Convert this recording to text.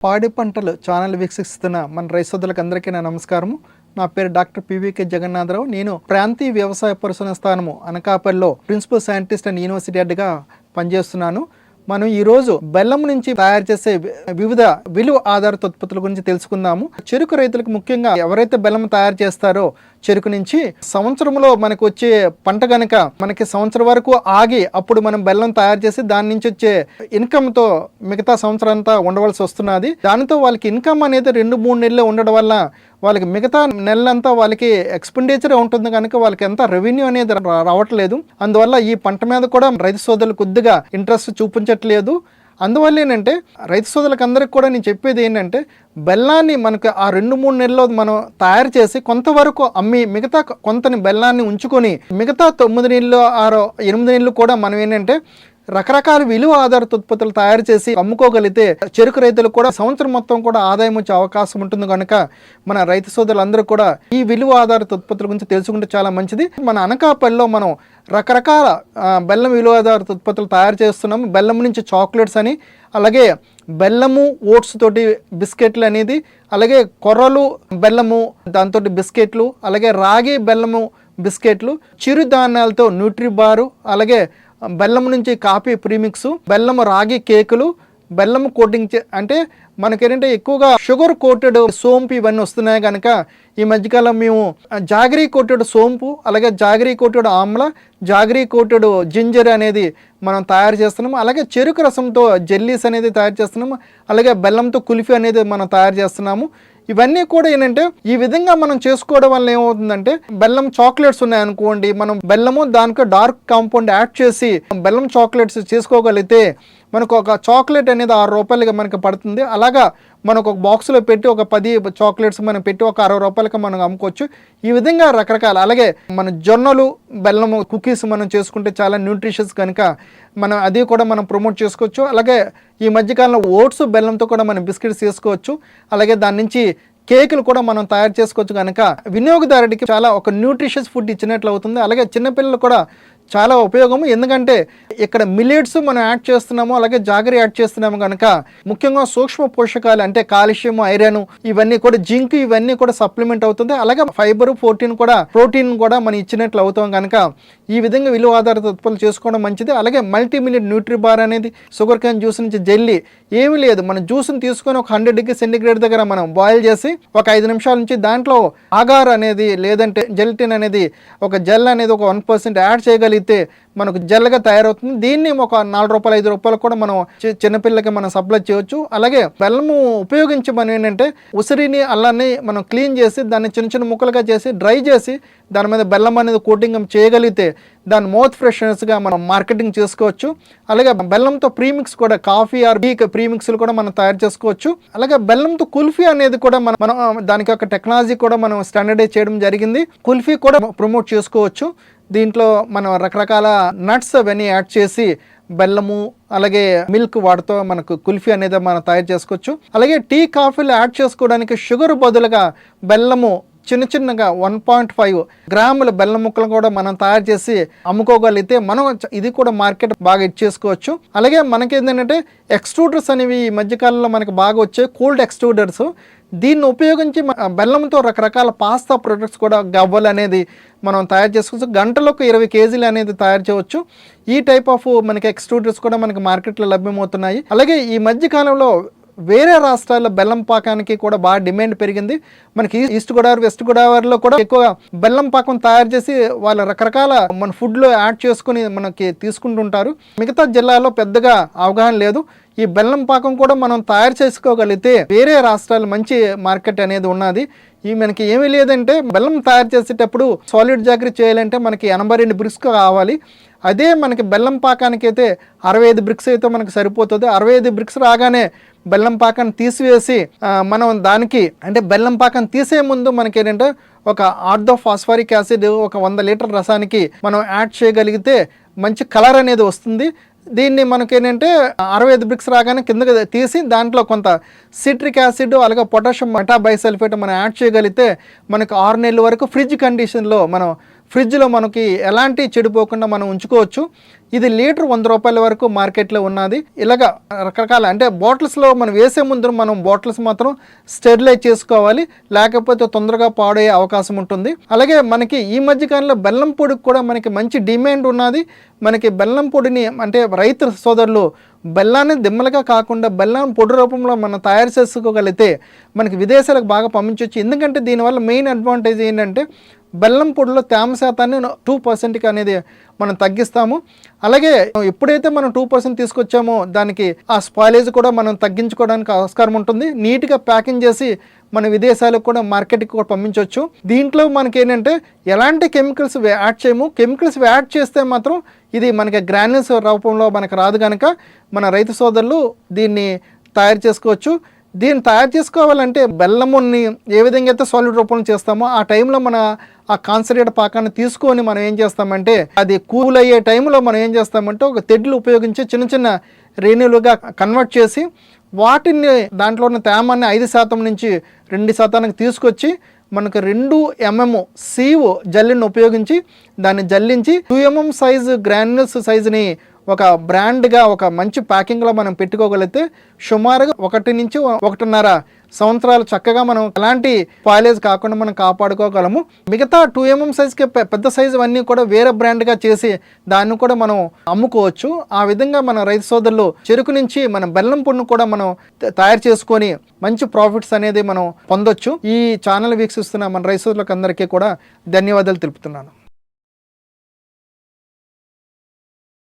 పాడి పంటలు ఛానల్ వీక్షిస్తున్న మన రైతు సోదరులకు అందరికీ నా నమస్కారము. నా పేరు డాక్టర్ పివికే జగన్నాథరావు. నేను ప్రాంతీయ వ్యవసాయ పరిశోధన స్థానము అనకాపల్లిలో ప్రిన్సిపల్ సైంటిస్ట్ అండ్ యూనివర్సిటీ హెడ్గా పనిచేస్తున్నాను. మనం ఈరోజు బెల్లం నుంచి తయారు చేసే వివిధ విలువ ఆధారిత ఉత్పత్తుల గురించి తెలుసుకుందాము. చెరుకు రైతులకు ముఖ్యంగా ఎవరైతే బెల్లం తయారు చేస్తారో చెరుకు నుంచి సంవత్సరంలో మనకు వచ్చే పంట కనుక మనకి సంవత్సరం వరకు ఆగి అప్పుడు మనం బెల్లం తయారు చేసి దాని నుంచి వచ్చే ఇన్కమ్తో మిగతా సంవత్సరం అంతా ఉండవలసి వస్తున్నది. దానితో వాళ్ళకి ఇన్కమ్ అనేది 2-3 నెలలు ఉండడం వల్ల వాళ్ళకి మిగతా నెలంతా వాళ్ళకి ఎక్స్పెండిచర్ ఉంటుంది కనుక వాళ్ళకి ఎంత రెవెన్యూ అనేది రావట్లేదు. అందువల్ల ఈ పంట మీద కూడా రైతు సోదరులు కొద్దిగా ఇంట్రెస్ట్ చూపించట్లేదు. అందువల్ల ఏంటంటే రైతు సోదరులకు అందరికి కూడా నేను చెప్పేది ఏంటంటే బెల్లాన్ని మనకు ఆ 2-3 నెలల్లో మనం తయారు చేసి కొంతవరకు అమ్మి మిగతా కొంతని బెల్లాన్ని ఉంచుకొని మిగతా 9 నెలలు 8 నెలలు కూడా మనం ఏంటంటే రకరకాల విలువ ఆధారిత ఉత్పత్తులు తయారు చేసి అమ్ముకోగలిగితే చెరుకు రైతులకు కూడా సంవత్సరం మొత్తం కూడా ఆదాయం వచ్చే అవకాశం ఉంటుంది. కనుక మన రైతు సోదరులందరూ కూడా ఈ విలువ ఆధారిత ఉత్పత్తుల గురించి తెలుసుకుంటే చాలా మంచిది. మన అనకాపల్లిలో మనం రకరకాల బెల్లం విలువ ఆధారిత ఉత్పత్తులు తయారు చేస్తున్నాము. బెల్లం నుంచి చాక్లెట్స్ అని, అలాగే బెల్లము ఓట్స్ తోటి బిస్కెట్లు అనేది, అలాగే కొర్రలు బెల్లము దాంతో బిస్కెట్లు, అలాగే రాగి బెల్లము బిస్కెట్లు, చిరుధాన్యాలతో న్యూట్రీబారు, అలాగే బెల్లం నుంచి కాఫీ ప్రీమిక్స్, బెల్లం రాగి కేకులు, బెల్లం కోటింగ్ అంటే మనకేంటంటే ఎక్కువగా షుగర్ కోటెడ్ సోంపు ఇవన్నీ వస్తున్నాయి కనుక ఈ మధ్యకాలం మేము జాగరీ కోటెడ్ సోంపు, అలాగే జాగరీ కోటెడ్ ఆమ్ల, జాగరీ కోటెడ్ జింజర్ అనేది మనం తయారు చేస్తున్నాము. అలాగే చెరుకు రసంతో జెల్లీస్ అనేది తయారు చేస్తున్నాము. అలాగే బెల్లంతో కుల్ఫీ అనేది మనం తయారు చేస్తున్నాము. ఇవన్నీ కూడా ఏంటంటే ఈ విధంగా మనం చేసుకోవడం వల్ల ఏమవుతుందంటే బెల్లం చాక్లెట్స్ ఉన్నాయనుకోండి, మనం బెల్లము దానికి డార్క్ కాంపౌండ్ యాడ్ చేసి బెల్లం చాక్లెట్స్ చేసుకోగలిగితే మనకు ఒక చాక్లెట్ అనేది 6 రూపాయలకి మనకి పడుతుంది. అలాగా మనకు ఒక బాక్స్లో పెట్టి ఒక 10 చాక్లెట్స్ మనం పెట్టి ఒక 60 రూపాయలకి మనం అమ్ముకోవచ్చు. ఈ విధంగా రకరకాల, అలాగే మన జొన్నలు బెల్లం కుకీస్ మనం చేసుకుంటే చాలా న్యూట్రిషియస్ కనుక మనం అది కూడా మనం ప్రమోట్ చేసుకోవచ్చు. అలాగే ఈ మధ్యకాలంలో ఓట్స్ బెల్లంతో కూడా మనం బిస్కెట్స్ చేసుకోవచ్చు. అలాగే దాని నుంచి కేకులు కూడా మనం తయారు చేసుకోవచ్చు. కనుక వినియోగదారుడికి చాలా ఒక న్యూట్రిషియస్ ఫుడ్ ఇచ్చినట్లు అవుతుంది. అలాగే చిన్నపిల్లలు కూడా చాలా ఉపయోగము. ఎందుకంటే ఇక్కడ మిల్లెట్స్ మనం యాడ్ చేస్తున్నాము, అలాగే జాగరీ యాడ్ చేస్తున్నాము కనుక ముఖ్యంగా సూక్ష్మ పోషకాలు అంటే కాల్షియం, ఐరన్, ఇవన్నీ కూడా జింక్, ఇవన్నీ కూడా సప్లిమెంట్ అవుతుంది. అలాగే ఫైబర్, ప్రోటీన్ కూడా మనం ఇచ్చినట్లు అవుతాం కనుక ఈ విధంగా విలువ ఆధారిత ఉత్పత్తులు చేసుకోవడం మంచిది. అలాగే మల్టీమిలియట్ న్యూట్రీబార్ అనేది షుగర్ కేన్ జ్యూస్ నుంచి జెల్లీ ఏమీ లేదు, మన జ్యూస్ని తీసుకొని ఒక 100 డిగ్రీ సెంటిగ్రేడ్ దగ్గర మనం బాయిల్ చేసి ఒక 5 నిమిషాల నుంచి దాంట్లో ఆగార్ అనేది లేదంటే జెల్టిన్ అనేది ఒక జెల్ అనేది ఒక 1% యాడ్ చేయగలిగితే మనకు జెల్గా తయారవుతుంది. దీన్ని ఒక 4 రూపాయలు 5 రూపాయలు కూడా మనం చిన్నపిల్లలకి మనం సప్లై చేయవచ్చు. అలాగే బెల్లము ఉపయోగించి మనం ఏంటంటే ఉసిరిని అల్లాన్ని మనం క్లీన్ చేసి దాన్ని చిన్న చిన్న ముక్కలుగా చేసి డ్రై చేసి దాని మీద బెల్లం అనేది కోటింగ్ చేయగలిగితే దాని మౌత్ ఫ్రెష్నెస్గా మనం మార్కెటింగ్ చేసుకోవచ్చు. అలాగే బెల్లంతో ప్రీమిక్స్ కూడా కాఫీ ఆర్ టీ ప్రీమిక్స్లు కూడా మనం తయారు చేసుకోవచ్చు. అలాగే బెల్లంతో కుల్ఫీ అనేది కూడా మనం దానికి ఒక టెక్నాలజీ కూడా మనం స్టాండర్డైజ్ చేయడం జరిగింది. కుల్ఫీ కూడా ప్రమోట్ చేసుకోవచ్చు. దీంట్లో మనం రకరకాల నట్స్ అవన్నీ యాడ్ చేసి బెల్లము అలాగే మిల్క్ వాటితో మనకు కుల్ఫీ అనేది మనం తయారు చేసుకోవచ్చు. అలాగే టీ కాఫీలు యాడ్ చేసుకోవడానికి షుగర్ బదులుగా బెల్లము చిన్నగా 1.5 గ్రాముల బెల్లం ముక్కలు కూడా మనం తయారు చేసి అమ్ముకోగలిగితే మనం ఇది కూడా మార్కెట్ బాగా ఇచ్చేసుకోవచ్చు. అలాగే మనకి ఏంటంటే ఎక్స్ట్రూడర్స్ అనేవి ఈ మధ్యకాలంలో మనకి బాగా వచ్చాయి, కూల్డ్ ఎక్స్ట్రూడర్స్. దీన్ని ఉపయోగించి బెల్లంతో రకరకాల పాస్తా ప్రొడక్ట్స్ కూడా గవ్వలు అనేది మనం తయారు చేసుకోవచ్చు. గంటలకు 20 కేజీలు అనేది తయారు చేయవచ్చు. ఈ టైప్ ఆఫ్ మనకి ఎక్స్ట్రూడర్స్ కూడా మనకి మార్కెట్లో లభ్యమవుతున్నాయి. అలాగే ఈ మధ్యకాలంలో వేరే రాష్ట్రాల్లో బెల్లం పాకానికి కూడా బాగా డిమాండ్ పెరిగింది. మనకి ఈస్ట్ గోదావరి, వెస్ట్ గోదావరిలో కూడా ఎక్కువ బెల్లం పాకం తయారు చేసి వాళ్ళ రకరకాల మన ఫుడ్లో యాడ్ చేసుకుని మనకి తీసుకుంటుంటారు. మిగతా జిల్లాలో పెద్దగా అవగాహన లేదు. ఈ బెల్లం పాకం కూడా మనం తయారు చేసుకోగలిగితే వేరే రాష్ట్రాలు మంచి మార్కెట్ అనేది ఉన్నది. ఈ మనకి ఏమీ లేదంటే బెల్లం తయారు చేసేటప్పుడు సాలిడ్ జాగరీ చేయాలంటే మనకి 82 బ్రిక్స్ కావాలి. అదే మనకి బెల్లం పాకానికి అయితే 65 బ్రిక్స్ అయితే మనకు సరిపోతుంది. 65 బ్రిక్స్ రాగానే బెల్లం పాకాన్ని తీసివేసి మనం దానికి అంటే బెల్లం పాకాన్ని తీసే ముందు మనకి ఏంటంటే ఒక ఆర్థోఫాస్ఫరిక్ యాసిడ్ ఒక 100 లీటర్ రసానికి మనం యాడ్ చేయగలిగితే మంచి కలర్ అనేది వస్తుంది. దీన్ని మనకేంటంటే 65 బ్రిక్స్ రాగానే కిందకి తీసి దాంట్లో కొంత సిట్రిక్ యాసిడ్ అలాగే పొటాషియం మెటాబైసల్ఫేట్ మనం యాడ్ చేయగలిగితే మనకు 6 నెలల వరకు ఫ్రిడ్జ్ కండిషన్లో మనం ఫ్రిడ్జ్లో మనకి ఎలాంటి చెడిపోకుండా మనం ఉంచుకోవచ్చు. ఇది లీటర్ 100 రూపాయల వరకు మార్కెట్లో ఉన్నది. ఇలాగ రకరకాల అంటే బాటిల్స్లో మనం వేసే ముందు మనం బాటిల్స్ మాత్రం స్టెరిలైజ్ చేసుకోవాలి, లేకపోతే తొందరగా పాడయ్యే అవకాశం ఉంటుంది. అలాగే మనకి ఈ మధ్యకాలంలో బెల్లం పొడికి కూడా మనకి మంచి డిమాండ్ ఉన్నది. మనకి బెల్లం పొడిని అంటే రైతు సోదరులు బెల్లాన్ని దిమ్మలుగా కాకుండా బెల్లం పొడి రూపంలో మనం తయారు చేసుకోగలిగితే మనకి విదేశాలకు బాగా పంపించవచ్చు. ఎందుకంటే దీనివల్ల మెయిన్ అడ్వాంటేజ్ ఏంటంటే బెల్లం పొడిలో తేమ శాతాన్ని 2% అనేది మనం తగ్గిస్తాము. అలాగే ఎప్పుడైతే మనం 2% తీసుకొచ్చామో దానికి ఆ స్పాయిలేజ్ కూడా మనం తగ్గించుకోవడానికి ఆస్కారం ఉంటుంది. నీట్గా ప్యాకింగ్ చేసి మన విదేశాలకు కూడా మార్కెట్కి కూడా పంపించవచ్చు. దీంట్లో మనకి ఏంటంటే ఎలాంటి కెమికల్స్ యాడ్ చేయము. కెమికల్స్ యాడ్ చేస్తే మాత్రం ఇది మనకి గ్రాన్యూల్స్ రూపంలో మనకు రాదు కనుక మన రైతు సోదరులు దీన్ని తయారు చేసుకోవచ్చు. దీన్ని తయారు చేసుకోవాలంటే బెల్లముని ఏ విధంగా అయితే సాలిడ్ రూపంలో చేస్తామో ఆ టైంలో మన ఆ కాన్సన్ట్రేట్ పాకాన్ని తీసుకొని మనం ఏం చేస్తామంటే అది కూల్ అయ్యే టైంలో మనం ఏం చేస్తామంటే ఒక తెడ్లు ఉపయోగించి చిన్న చిన్న రేణులుగా కన్వర్ట్ చేసి వాటిని దాంట్లో ఉన్న తేమాన్ని 5% నుంచి 2% తీసుకొచ్చి మనకు 2 mm సీవు జల్లిని ఉపయోగించి దాన్ని జల్లించి 2 mm సైజు గ్రాన్యూల్స్ సైజుని ఒక బ్రాండ్గా ఒక మంచి ప్యాకింగ్లో మనం పెట్టుకోగలిగితే సుమారుగా 1 నుంచి 1.5 సంవత్సరాలు చక్కగా మనం ఎలాంటి స్పాయిలేజ్ కాకుండా మనం కాపాడుకోగలము. మిగతా 2 mm సైజ్కి పెద్ద సైజు అన్నీ కూడా వేరే బ్రాండ్గా చేసి దాన్ని కూడా మనం అమ్ముకోవచ్చు. ఆ విధంగా మన రైతు సోదరులు చెరుకు నుంచి మన బెల్లం పొడిని కూడా మనం తయారు చేసుకొని మంచి ప్రాఫిట్స్ అనేది మనం పొందొచ్చు. ఈ ఛానల్ వీక్షిస్తున్న మన రైతు సోదరులకు అందరికీ కూడా ధన్యవాదాలు తెలుపుతున్నాను.